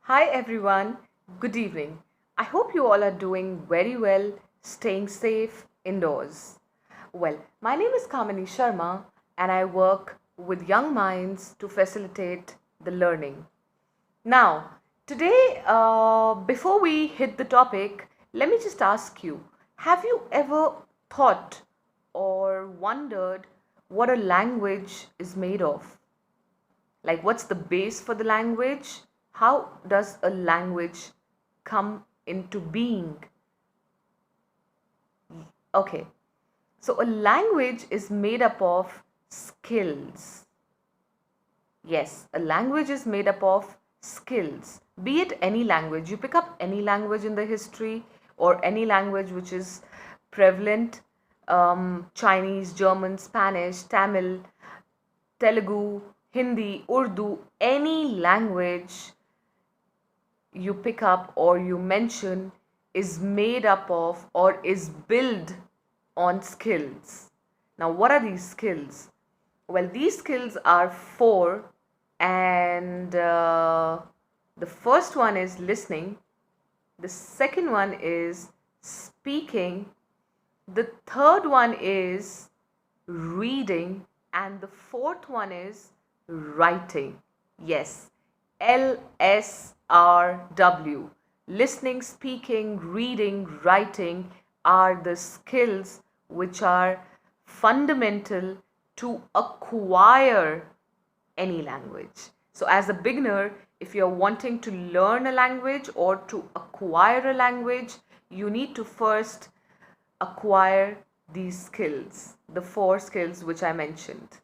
Hi everyone, good evening. I hope you all are doing very well, staying safe indoors. Well, my name is Kamini Sharma and I work with young minds to facilitate the learning. Now, today, before we hit the topic, let me just ask you, have you ever thought or wondered what a language is made of? Like, what's the base for the language? How does a language come into being? Okay, so a language is made up of skills. Yes, a language is made up of skills. Be it any language, you pick up any language in the history or any language which is prevalent, Chinese, German, Spanish, Tamil, Telugu, Hindi, Urdu, any language you pick up or you mention is made up of or is built on skills. Now, what are these skills? Well, these skills are four, and the first one is listening, the second one is speaking, the third one is reading, and the fourth one is writing. Yes, LSRW. Listening, speaking, reading, writing are the skills which are fundamental to acquire any language. So, as a beginner, if you're wanting to learn a language or to acquire a language, you need to first acquire these skills, the four skills which I mentioned.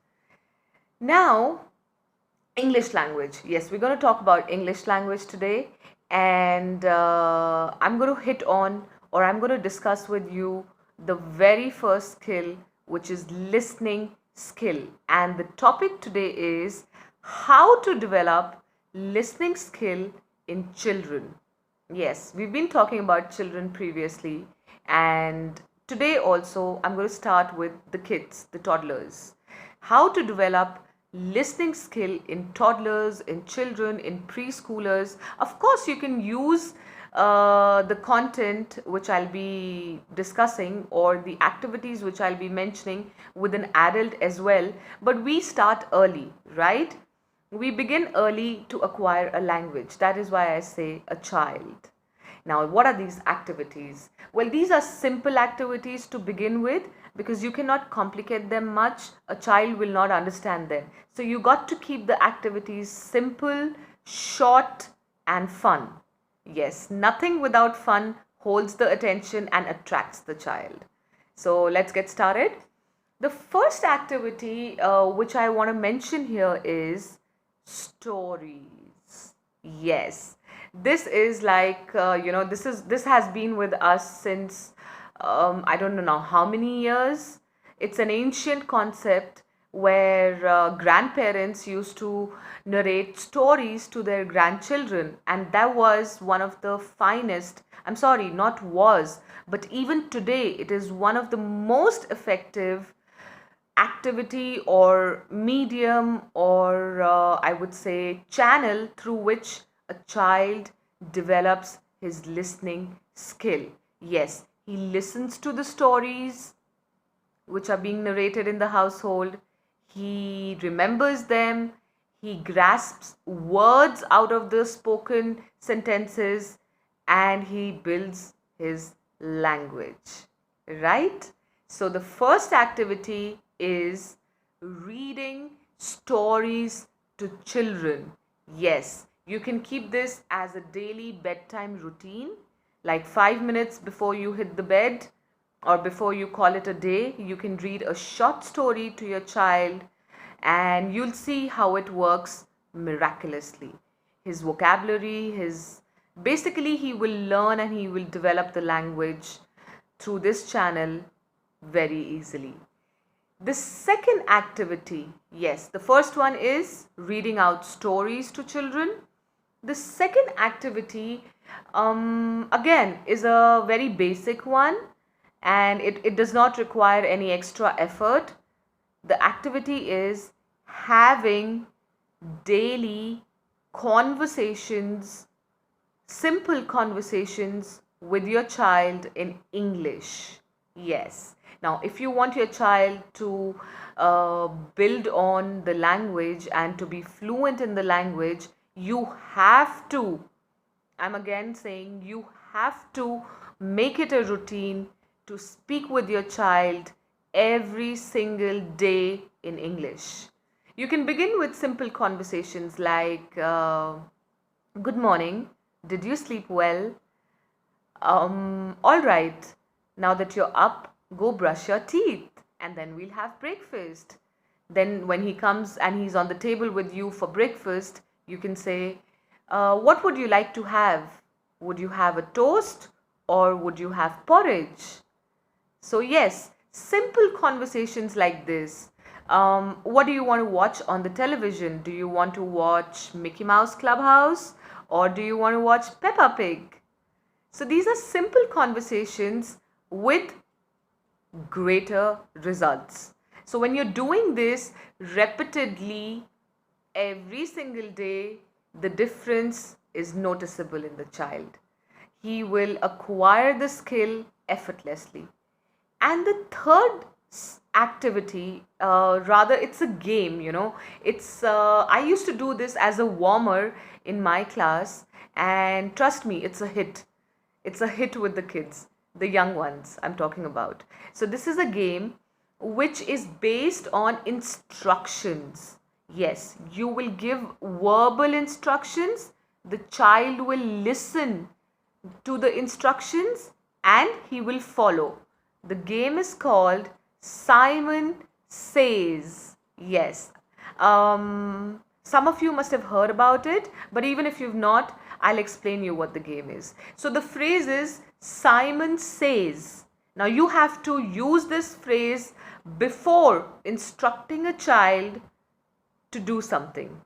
Now, English language. Yes, we're going to talk about English language today, and I'm going to hit on or I'm going to discuss with you the very first skill, which is listening skill. And the topic today is how to develop listening skill in children. Yes, we've been talking about children previously, and today also I'm going to start with the kids, the toddlers. How to develop listening skill in toddlers, in children, in preschoolers. Of course, you can use the content which I'll be discussing or the activities which I'll be mentioning with an adult as well, but we start early, right? We begin early to acquire a language. That is why I say a child. Now, what are these activities? Well, these are simple activities to begin with because you cannot complicate them much. A child will not understand them. So, you got to keep the activities simple, short, and fun. Yes, nothing without fun holds the attention and attracts the child. So, let's get started. The first activity which I want to mention here is stories. Yes, this is like this has been with us since I don't know now how many years. It's an ancient concept where grandparents used to narrate stories to their grandchildren, and that was one of the finest, I'm sorry, not was, but even today it is one of the most effective activity or medium or I would say channel through which a child develops his listening skill. Yes, he listens to the stories which are being narrated in the household, he remembers them, he grasps words out of the spoken sentences, and he builds his language, right? So the first activity is reading stories to children. Yes, you can keep this as a daily bedtime routine, like 5 minutes before you hit the bed or before you call it a day. You can read a short story to your child, and you'll see how it works miraculously. His vocabulary, basically, he will learn and he will develop the language through this channel very easily. The second activity, yes, the first one is reading out stories to children. The second activity, again, is a very basic one, and it does not require any extra effort. The activity is having daily conversations simple conversations with your child in English. Yes. Now, if you want your child to build on the language and to be fluent in the language, you have to, I'm again saying, you have to make it a routine to speak with your child every single day in English. You can begin with simple conversations like, good morning, did you sleep well? All right, now that you're up, go brush your teeth and then we'll have breakfast. Then, when he comes and he's on the table with you for breakfast, you can say, what would you like to have? Would you have a toast or would you have porridge? So, yes, simple conversations like this. What do you want to watch on the television? Do you want to watch Mickey Mouse Clubhouse or do you want to watch Peppa Pig? So, these are simple conversations with greater results. So, when you're doing this repeatedly every single day, the difference is noticeable in the child. He will acquire the skill effortlessly. And the third activity, rather it's a game, it's I used to do this as a warmer in my class, and trust me, it's a hit with the kids, the young ones I'm talking about. So this is a game which is based on instructions. Yes, you will give verbal instructions, the child will listen to the instructions and he will follow. The game is called Simon Says. Yes. Some of you must have heard about it, but even if you've not, I'll explain you what the game is. So the phrase is Simon Says. Now you have to use this phrase before instructing a child to do something.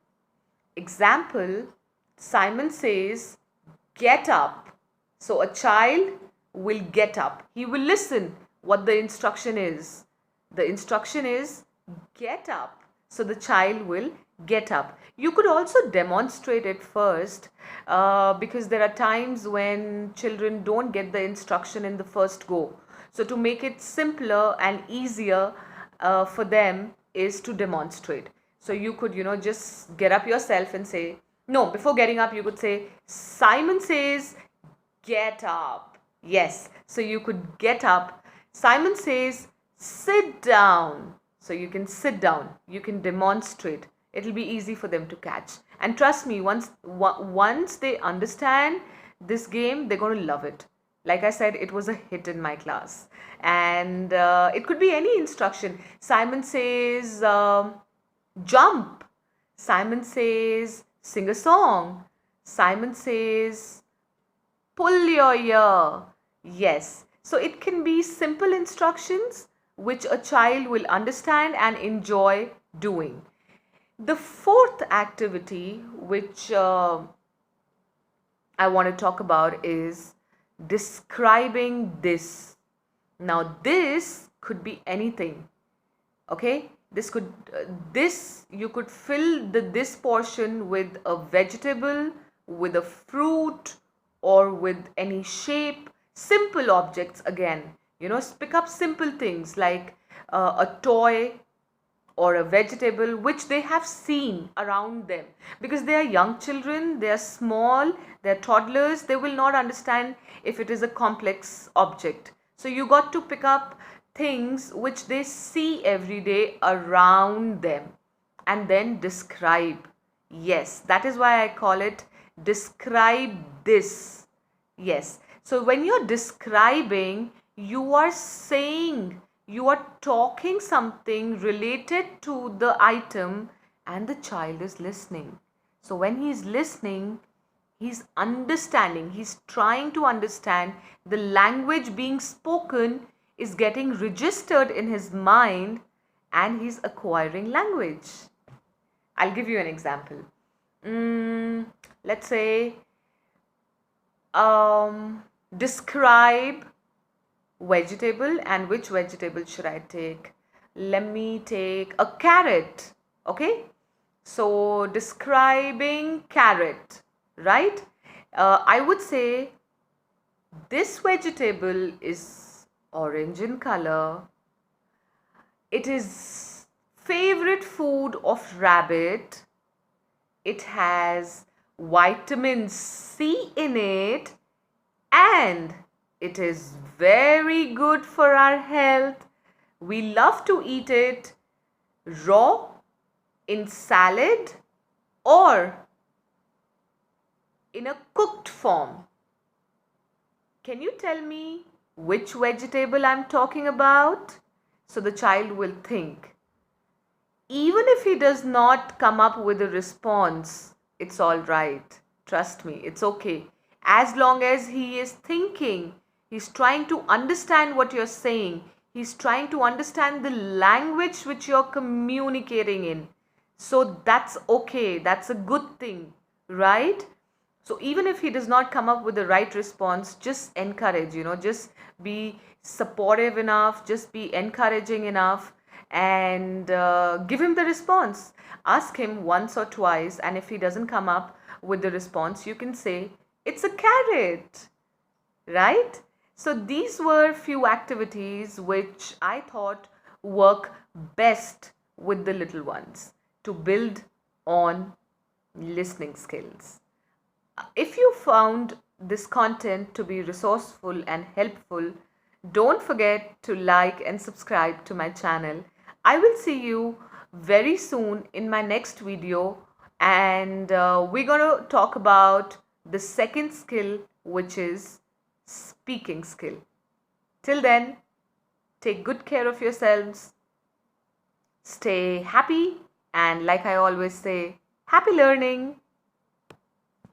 Example, Simon says, get up. So a child will get up. He will listen what the instruction is. The instruction is get up. So the child will get up. You could also demonstrate it first because there are times when children don't get the instruction in the first go. So to make it simpler and easier for them is to demonstrate. So you could, just get up yourself and say, no, before getting up, you could say, Simon says, get up. Yes, so you could get up. Simon says, sit down. So you can sit down. You can demonstrate. It'll be easy for them to catch. And trust me, once they understand this game, they're going to love it. Like I said, it was a hit in my class. And it could be any instruction. Simon says, jump. Simon says, sing a song. Simon says, pull your ear. Yes. So it can be simple instructions which a child will understand and enjoy doing. The fourth activity which I want to talk about is describing this. Now this could be anything. Okay? You could fill this portion with a vegetable, with a fruit, or with any shape. Simple objects again. Pick up simple things like a toy or a vegetable which they have seen around them, because they are young children, they are small, they are toddlers, they will not understand if it is a complex object. So you got to pick up things which they see every day around them and then describe. Yes, that is why I call it describe this. Yes, so when you're describing, you are saying, you are talking something related to the item and the child is listening. So when he's listening, he's understanding, he's trying to understand, the language being spoken is getting registered in his mind and he's acquiring language. I'll give you an example. Let's say, describe vegetable, and which vegetable should I take? Let me take a carrot. Okay, so describing carrot, right? I would say this vegetable is orange in color. It is favorite food of rabbit. It has vitamin C in it, and it is very good for our health. We love to eat it raw, in salad, or in a cooked form. Can you tell me which vegetable I'm talking about? So the child will think. Even if he does not come up with a response, it's all right. Trust me, it's okay. As long as he is thinking, he's trying to understand what you're saying, he's trying to understand the language which you're communicating in. So that's okay, that's a good thing, right? So even if he does not come up with the right response, just encourage, just be supportive enough, just be encouraging enough, and give him the response. Ask him once or twice, and if he doesn't come up with the response, you can say, it's a carrot, right? So these were few activities which I thought work best with the little ones to build on listening skills. If you found this content to be resourceful and helpful, don't forget to like and subscribe to my channel. I will see you very soon in my next video, and we're going to talk about the second skill, which is speaking skill. Till then, take good care of yourselves, stay happy, and like I always say, happy learning.